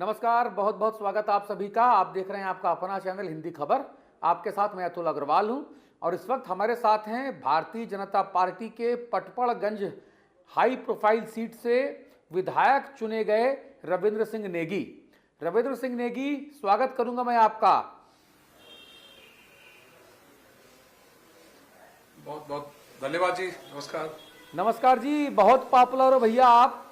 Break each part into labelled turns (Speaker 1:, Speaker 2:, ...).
Speaker 1: नमस्कार, बहुत बहुत स्वागत आप सभी का। आप देख रहे हैं आपका अपना चैनल हिंदी खबर। आपके साथ मैं अतुल अग्रवाल हूं और इस वक्त हमारे साथ हैं भारतीय जनता पार्टी के पटपड़गंज हाई प्रोफाइल सीट से विधायक चुने गए रविंद्र सिंह नेगी। रविंद्र सिंह नेगी, स्वागत करूंगा मैं आपका।
Speaker 2: बहुत बहुत धन्यवाद जी। नमस्कार।
Speaker 1: नमस्कार जी, बहुत पॉपुलर हो भैया आप।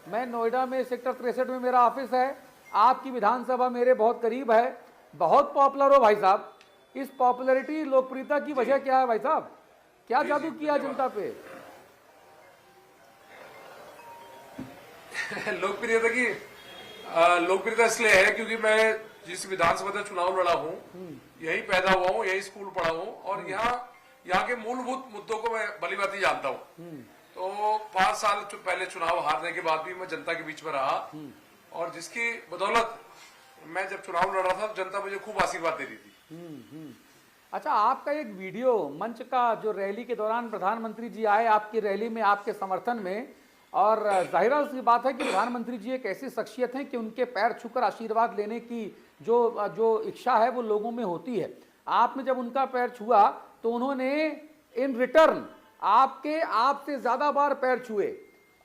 Speaker 1: मैं नोएडा में सेक्टर 63 में मेरा ऑफिस है। आपकी विधानसभा मेरे बहुत करीब है। बहुत पॉपुलर हो भाई साहब। इस पॉपुलैरिटी, लोकप्रियता की वजह क्या है भाई साहब? क्या जादू किया जनता पे?
Speaker 2: लोकप्रियता इसलिए है क्योंकि मैं जिस विधानसभा में चुनाव लड़ा हूँ, यही पैदा हुआ हूँ, यही स्कूल पढ़ा हूँ और यहाँ के मूलभूत मुद्दों को मैं भलीभांति जानता हूँ। तो 5 साल पहले चुनाव हारने के बाद भी मैं जनता के बीच में रहा और जिसकी बदौलत मैं जब चुनाव लड़ रहा था तो जनता मुझे खूब आशीर्वाद दे रही थी।
Speaker 1: अच्छा, आपका एक वीडियो मंच का जो रैली के दौरान प्रधानमंत्री जी आए आपकी रैली में आपके समर्थन में, और जाहिर सी बात है कि प्रधानमंत्री जी एक ऐसी शख्सियत हैं कि उनके पैर छूकर आशीर्वाद लेने की जो इच्छा है वो लोगों में होती है। आपने जब उनका पैर छुआ तो उन्होंने इन रिटर्न आपसे ज्यादा बार पैर छुए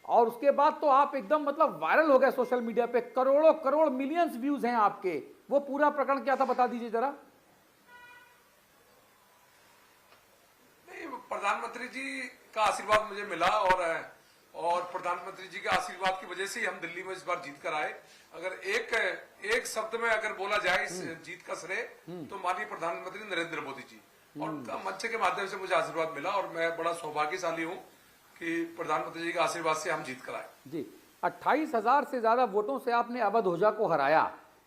Speaker 1: और उसके बाद तो आप एकदम मतलब वायरल हो गए सोशल मीडिया पे। करोड़ों करोड़ मिलियंस व्यूज हैं आपके। वो पूरा प्रकरण क्या था, बता दीजिए जरा।
Speaker 2: नहीं, प्रधानमंत्री जी का आशीर्वाद मुझे मिला और प्रधानमंत्री जी के आशीर्वाद की वजह से ही हम दिल्ली में इस बार जीत कर आए। अगर एक शब्द में अगर बोला जाए इस जीत का श्रेय तो माननीय प्रधानमंत्री नरेंद्र मोदी जी और उनका मंच के माध्यम से मुझे आशीर्वाद मिला और मैं बड़ा सौभाग्यशाली हूँ कि प्रधानमंत्री जी के आशीर्वाद से हम जीत कर आए।
Speaker 1: जी, 28,000 से ज्यादा वोटों से आपने अवध ओझा को हराया।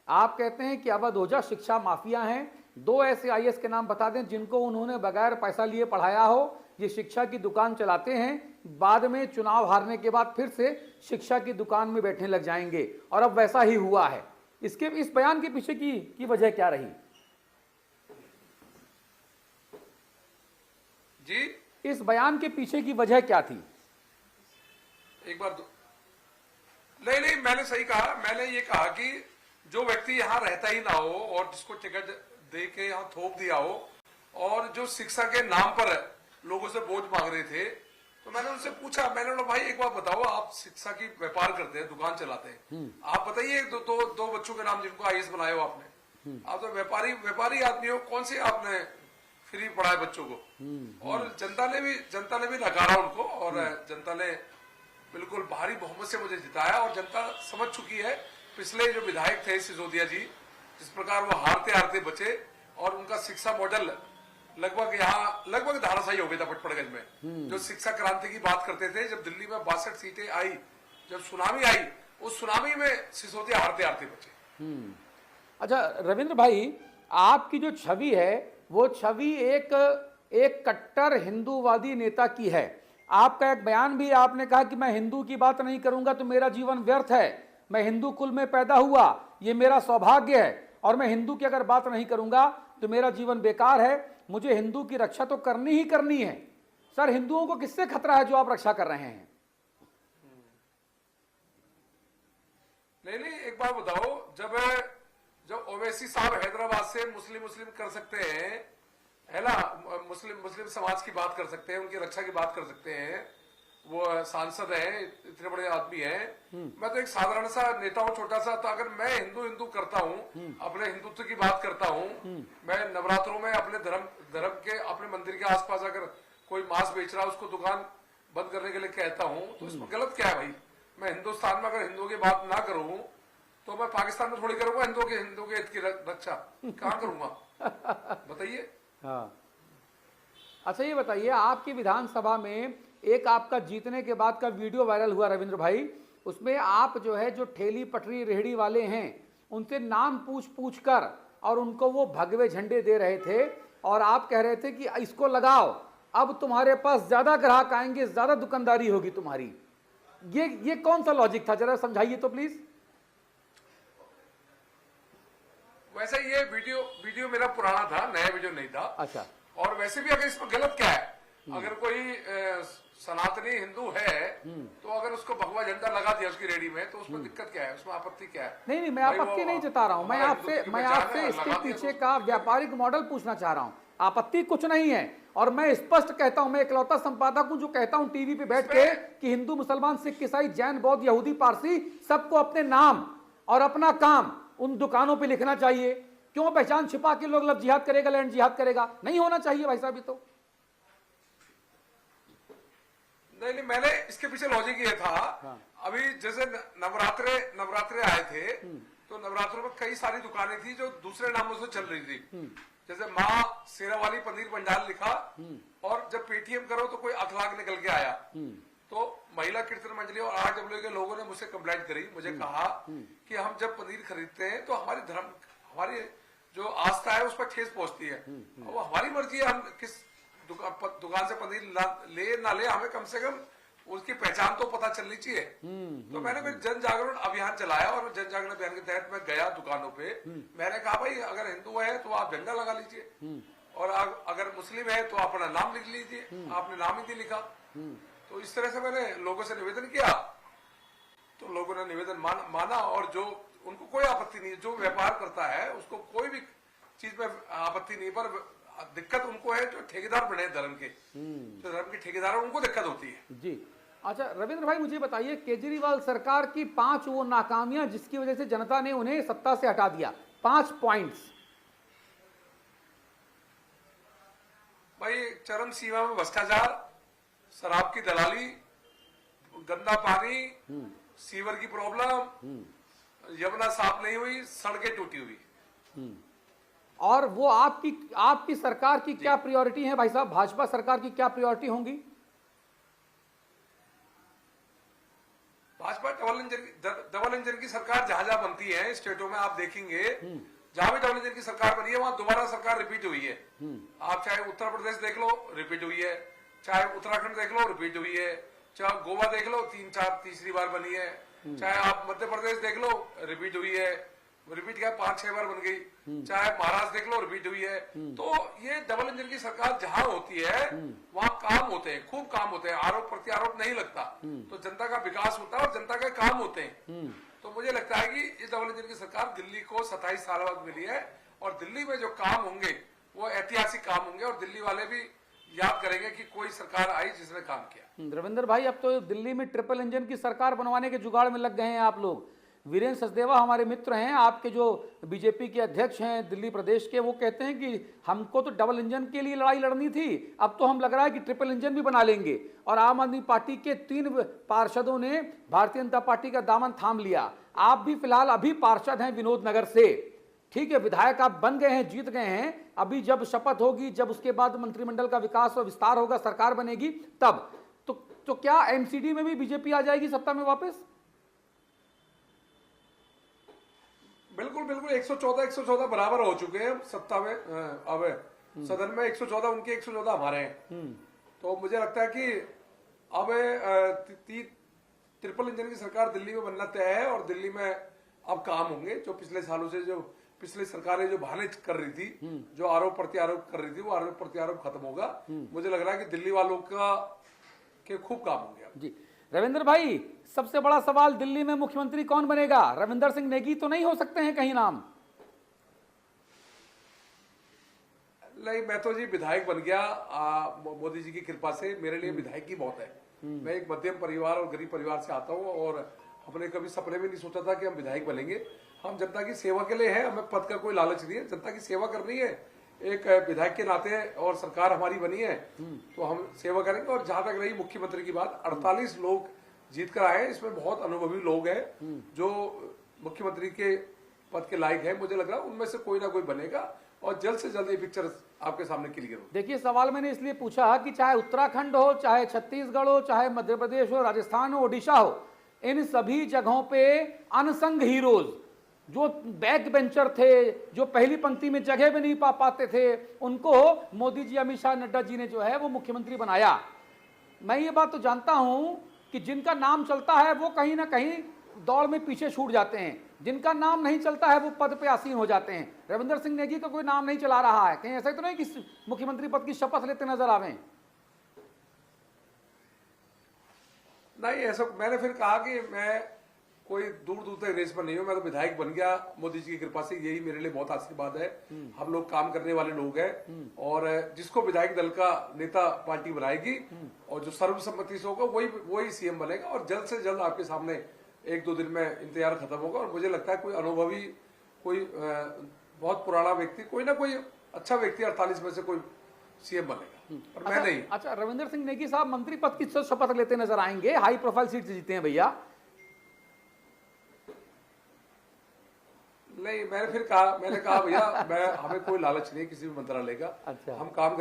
Speaker 1: आप कहते हैं कि अवध ओझा शिक्षा माफिया हैं। 2 ऐसे आईएएस के नाम बता दें जिनको उन्होंने बगैर पैसा लिए पढ़ाया हो। ये शिक्षा की दुकान चलाते हैं, बाद में चुनाव हारने के बाद फिर से शिक्षा की दुकान में बैठने लग जाएंगे और अब वैसा ही हुआ है। इस बयान के पीछे की वजह क्या रही
Speaker 2: जी?
Speaker 1: इस बयान के पीछे की वजह क्या थी?
Speaker 2: एक बार नहीं, मैंने सही कहा। मैंने ये कहा कि जो व्यक्ति यहाँ रहता ही ना हो और जिसको टिकट दे के यहाँ थोप दिया हो और जो शिक्षा के नाम पर लोगों से बोझ मांग रहे थे, तो मैंने उनसे पूछा, मैंने बोला भाई एक बार बताओ, आप शिक्षा की व्यापार करते हैं, दुकान चलाते हैं, आप बताइए दो बच्चों के नाम जिनको आईएएस बनाए हो आपने। आप तो व्यापारी आदमी हो, कौन से आपने फ्री पढ़ाए बच्चों को? और जनता ने भी नकारा उनको और जनता ने बिल्कुल भारी बहुमत से मुझे जिताया और जनता समझ चुकी है पिछले जो विधायक थे सिसोदिया जी, जिस प्रकार वो हारते हारते बचे और उनका शिक्षा मॉडल लगभग धाराशायी हो गया था पटपड़गंज में। जो शिक्षा क्रांति की बात करते थे, जब दिल्ली में 62 सीटें आई, जब सुनामी आई, उस सुनामी में सिसोदिया हारते हारते बचे।
Speaker 1: अच्छा रविंद्र भाई, आपकी जो छवि है वो छवि एक कट्टर हिंदूवादी नेता की है। आपका एक बयान भी आपने कहा कि मैं हिंदू की बात नहीं करूंगा तो मेरा जीवन व्यर्थ है। मैं हिंदू कुल में पैदा हुआ, ये मेरा सौभाग्य है और मैं हिंदू की अगर बात नहीं करूंगा तो मेरा जीवन बेकार है। मुझे हिंदू की रक्षा तो करनी ही करनी है। सर, हिंदुओं को किससे खतरा है जो आप रक्षा कर रहे हैं?
Speaker 2: नहीं, एक बात बताओ, जब ओवैसी साहब हैदराबाद से मुस्लिम कर सकते हैं, है ना, मुस्लिम समाज की बात कर सकते हैं, उनकी रक्षा की बात कर सकते हैं, वो सांसद हैं, इतने बड़े आदमी हैं। मैं तो एक साधारण सा नेता हूँ, छोटा सा। तो अगर मैं हिंदू करता हूँ, अपने हिंदुत्व की बात करता हूँ, मैं नवरात्रों में अपने धर्म के अपने मंदिर के आसपास अगर कोई मांस बेच रहा है उसको दुकान बंद करने के लिए कहता हूँ, तो इसमें गलत क्या है भाई? मैं हिंदुस्तान में अगर हिंदुओं की बात ना करूँ तो मैं पाकिस्तान में थोड़ी करूंगा हिंदुओं के हित की रक्षा? कहाँ करूंगा बताइए?
Speaker 1: हाँ, अच्छा ये बताइए, आपकी विधानसभा में एक आपका जीतने के बाद का वीडियो वायरल हुआ रविंद्र भाई। उसमें आप जो ठेली पटरी रेहड़ी वाले हैं उनसे नाम पूछ कर और उनको वो भगवे झंडे दे रहे थे और आप कह रहे थे कि इसको लगाओ, अब तुम्हारे पास ज्यादा ग्राहक आएंगे, ज्यादा दुकानदारी होगी तुम्हारी। ये कौन सा लॉजिक था, जरा समझाइए तो प्लीज।
Speaker 2: वैसे ये वीडियो मेरा पुराना था, नया वीडियो नहीं था।
Speaker 1: अच्छा।
Speaker 2: और वैसे भी अगर इसमें गलत क्या है? अगर कोई सनातनी हिंदू है तो अगर उसको भगवा झंडा लगा दिया उसकी रेडी में तो उसमें दिक्कत क्या है, उसमें आपत्ति क्या है?
Speaker 1: नहीं, मैं आपत्ति नहीं जता रहा हूं, मैं आपसे इसके पीछे का व्यापारिक मॉडल पूछना चाह रहा हूं। आपत्ति कुछ नहीं है, और मैं स्पष्ट कहता हूं, मैं इकलौता संपादक हूं जो कहता हूं टीवी पे बैठ के कि हिंदू, मुसलमान, सिख, ईसाई, जैन, बौद्ध, यहूदी, पारसी सबको अपने नाम और अपना काम उन दुकानों पे लिखना चाहिए। क्यों पहचान छिपा के लोग लव जिहाद करेगा, लैंड जिहाद करेगा? नहीं होना चाहिए भाई साहब। ये तो
Speaker 2: नहीं, मैंने इसके पीछे लॉजिक ये था। हाँ। अभी जैसे नवरात्रे आए थे तो नवरात्रों में कई सारी दुकानें थी जो दूसरे नामों से चल रही थी। जैसे माँ शेरावाली पनीर भंडार लिखा, और जब पेटीएम करो तो कोई अखलाक निकल के आया। तो महिला कीर्तन मंडली और आरडब्ल्यू के लोगों ने मुझसे कंप्लेंट करी, मुझे कहा कि हम जब पनीर खरीदते हैं तो हमारी जो आस्था है उस पर ठेस पहुंचती है। वो हमारी मर्जी है, हम किस दुकान से पनीर ले ना ले, हमें कम से कम उसकी पहचान तो पता चलनी चाहिए। तो मैंने फिर जन जागरण अभियान चलाया, और जन जागरण अभियान के तहत मैं गया दुकानों पे। मैंने कहा भाई अगर हिंदू है तो आप झंडा लगा लीजिए, और अगर मुस्लिम है तो अपना नाम लिख लीजिए। आपने नाम ही नहीं लिखा। तो इस तरह से मैंने लोगों से निवेदन किया, तो लोगों ने निवेदन माना, और जो उनको कोई आपत्ति नहीं है, जो व्यापार करता है उसको कोई भी चीज में आपत्ति नहीं, पर दिक्कत उनको है जो ठेकेदार बने धर्म के, जो धर्म के ठेकेदार, उनको दिक्कत होती है।
Speaker 1: जी अच्छा रविंद्र भाई, मुझे बताइए, केजरीवाल सरकार की 5 वो नाकामियां जिसकी वजह से जनता ने उन्हें सत्ता से हटा दिया, 5 पॉइंट्स।
Speaker 2: भाई चरम सीमा में भ्रष्टाचार, शराब की दलाली, गंदा पानी, सीवर की प्रॉब्लम, यमुना साफ नहीं हुई, सड़कें टूटी हुई।
Speaker 1: और वो आपकी सरकार की क्या प्रायोरिटी है भाई साहब? भाजपा सरकार की क्या प्रायोरिटी होंगी?
Speaker 2: भाजपा डबल इंजन की सरकार जहां जहां बनती है स्टेटों में, आप देखेंगे जहां भी डबल इंजन की सरकार बनी है वहां दोबारा सरकार रिपीट हुई है। आप चाहे उत्तर प्रदेश देख लो, रिपीट हुई है, चाहे उत्तराखंड देख लो, रिपीट हुई है, चाहे गोवा देख लो, तीसरी बार बनी है, चाहे आप मध्य प्रदेश देख लो, रिपीट हुई है, रिपीट क्या 5-6 बार बन गई, चाहे महाराष्ट्र देख लो, रिपीट हुई है। तो ये डबल इंजन की सरकार जहां होती है वहां काम होते हैं, खूब काम होते हैं, आरोप प्रत्यारोप नहीं लगता, तो जनता का विकास होता है और जनता के काम होते हैं। तो मुझे लगता है कि ये डबल इंजन की सरकार दिल्ली को 27 साल बाद मिली है, और दिल्ली में जो काम होंगे वो ऐतिहासिक काम होंगे, और दिल्ली वाले भी याद करेंगे कि कोई सरकार आई जिसने काम किया।
Speaker 1: रविंद्र भाई, अब तो दिल्ली में ट्रिपल इंजन की सरकार बनवाने के जुगाड़ में लग गए हैं आप लोग। वीरेंद्र सचदेवा हमारे मित्र हैं, आपके जो बीजेपी के अध्यक्ष हैं दिल्ली प्रदेश के, वो कहते हैं कि हमको तो डबल इंजन के लिए लड़ाई लड़नी थी, अब तो हम लग रहा है कि ट्रिपल इंजन भी बना लेंगे। और आम आदमी पार्टी के 3 पार्षदों ने भारतीय जनता पार्टी का दामन थाम लिया। आप भी फिलहाल अभी पार्षद हैं विनोद नगर से, ठीक है, विधायक आप बन गए हैं, जीत गए हैं। अभी जब शपथ होगी, जब उसके बाद मंत्रिमंडल का विकास और विस्तार होगा, सरकार बनेगी, तब तो क्या एमसीडी में भी बीजेपी आ जाएगी सत्ता में वापस?
Speaker 2: बिल्कुल 114 बराबर हो चुके हैं सत्ता में। अब सदन में 114 उनके, 114 हमारे हैं। तो मुझे लगता है कि अब ट्रिपल इंजन की सरकार दिल्ली में बनना तय है, और दिल्ली में अब काम होंगे। जो पिछले सालों से जो पिछली सरकारें जो बहाने कर रही थी, जो आरोप प्रत्यारोप कर रही थी, वो आरोप प्रत्यारोप खत्म होगा। मुझे लग रहा है कि दिल्ली वालों के खूब काम होंगे
Speaker 1: जी। रविंद्र भाई, सबसे बड़ा सवाल, दिल्ली में मुख्यमंत्री कौन बनेगा? रविंदर सिंह नेगी तो नहीं हो सकते हैं कहीं नाम?
Speaker 2: नहीं, मैं तो जी विधायक बन गया मोदी जी की कृपा से। मेरे लिए विधायक की बहुत है। मैं एक मध्यम परिवार और गरीब परिवार से आता हूँ, और हमने कभी सपने में नहीं सोचा था कि हम विधायक बनेंगे। हम जनता की सेवा के लिए हैं, हमें पद का कोई लालच नहीं है, जनता की सेवा करनी है एक विधायक के नाते, और सरकार हमारी बनी है तो हम सेवा करेंगे। और जहां तक रही मुख्यमंत्री की बात, 48 लोग जीत कर आए, इसमें बहुत अनुभवी लोग हैं जो मुख्यमंत्री के पद के लायक है। मुझे लग रहा है उनमें से कोई ना कोई बनेगा, और जल्द से जल्द ये पिक्चर आपके सामने क्लियर हो।
Speaker 1: देखिए, सवाल मैंने इसलिए पूछा कि चाहे उत्तराखंड हो, चाहे छत्तीसगढ़ हो, चाहे मध्य प्रदेश हो, राजस्थान हो, ओडिशा हो, इन सभी जगहों पे अनसंग हीरोज जो बैक बेंचर थे, जो पहली पंक्ति में जगह भी नहीं पा पाते थे, उनको मोदी जी, अमित शाह, नड्डा जी ने जो है वो मुख्यमंत्री बनाया। मैं ये बात तो जानता हूं कि जिनका नाम चलता है वो कहीं ना कहीं दौड़ में पीछे छूट जाते हैं, जिनका नाम नहीं चलता है वो पद पे आसीन हो जाते हैं। रविंदर सिंह नेगी का कोई नाम नहीं चला रहा है, कहीं ऐसा तो नहीं कि मुख्यमंत्री पद की शपथ लेते नजर आवे?
Speaker 2: नहीं, ऐसा मैंने फिर कहा कि मैं कोई दूर दूर तक रेस पर नहीं हूं, मैं तो विधायक बन गया मोदी जी की कृपा से, यही मेरे लिए बहुत आशीर्वाद है। हम लोग काम करने वाले लोग हैं और जिसको विधायक दल का नेता पार्टी बनाएगी और जो सर्वसम्मति से होगा वही सीएम बनेगा और जल्द से जल्द आपके सामने 1-2 दिन में इंतजार खत्म होगा। और मुझे लगता है कोई अनुभवी, कोई बहुत पुराना व्यक्ति, कोई ना कोई अच्छा व्यक्ति 48 में से कोई सीएम बनेगा और मैं नहीं।
Speaker 1: अच्छा, रविंद्र सिंह नेगी साहब मंत्री पद की शपथ लेते नजर आएंगे, हाई प्रोफाइल सीट से जीते हैं भैया।
Speaker 2: नहीं, मैंने कहा भैया हमें कोई लालच नहीं किसी भी मंत्रालय का।
Speaker 1: अच्छा।
Speaker 2: हम काम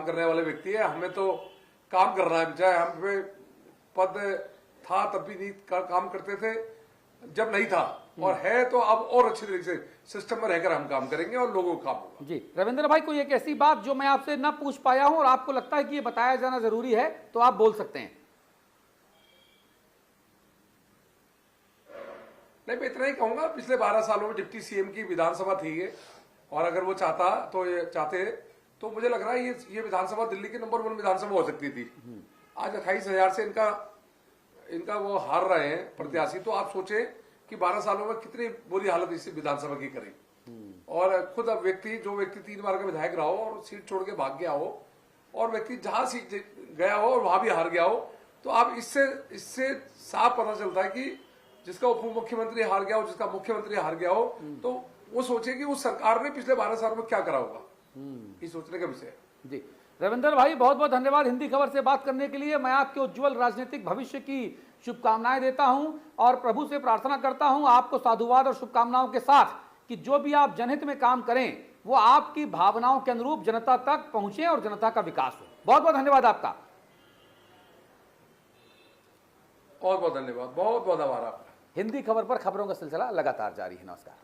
Speaker 2: करने वाले व्यक्ति है, हमें तो काम करना है। चाहे हम पे पद था तब भी नहीं काम करते थे जब नहीं था, और है तो अब और अच्छे तरीके से सिस्टम में रहकर हम काम करेंगे और लोगों को काम होगा।
Speaker 1: जी रविंद्र भाई, कोई एक ऐसी बात जो मैं आपसे ना पूछ पाया हूं और आपको लगता है कि ये बताया जाना जरूरी है तो आप बोल सकते हैं।
Speaker 2: नहीं, मैं इतना ही कहूंगा, पिछले 12 सालों में डिप्टी सीएम की विधानसभा थी ये, और अगर वो चाहते तो मुझे लग रहा है ये विधानसभा दिल्ली की नंबर 1 विधानसभा हो सकती थी। आज 28,000 से इनका वो हार रहे हैं प्रत्याशी, तो आप सोचे कि 12 सालों में कितनी बुरी हालत इस विधानसभा की करी। और खुद अब जो व्यक्ति 3 बार का विधायक रहा हो और सीट छोड़ के भाग गया हो, और व्यक्ति जहां सीट गया हो और वहां भी हार गया हो, तो आप इससे साफ पता चलता है कि जिसका उप मुख्यमंत्री हार गया हो, जिसका मुख्यमंत्री हार गया हो, तो वो सोचे कि उस सरकार ने पिछले 12 साल में क्या करा होगा। ये सोचने का विषय है।
Speaker 1: जी रविंद्र भाई, बहुत बहुत धन्यवाद हिंदी खबर से बात करने के लिए। मैं आपके उज्जवल राजनीतिक भविष्य की शुभकामनाएं देता हूं और प्रभु से प्रार्थना करता हूं आपको साधुवाद और शुभकामनाओं के साथ कि जो भी आप जनहित में काम करें वो आपकी भावनाओं के अनुरूप जनता तक पहुंचे और जनता का विकास हो। बहुत बहुत धन्यवाद आपका।
Speaker 2: बहुत बहुत धन्यवाद, बहुत बहुत आभार आपका।
Speaker 1: हिंदी खबर पर खबरों का सिलसिला लगातार जारी है। नमस्कार।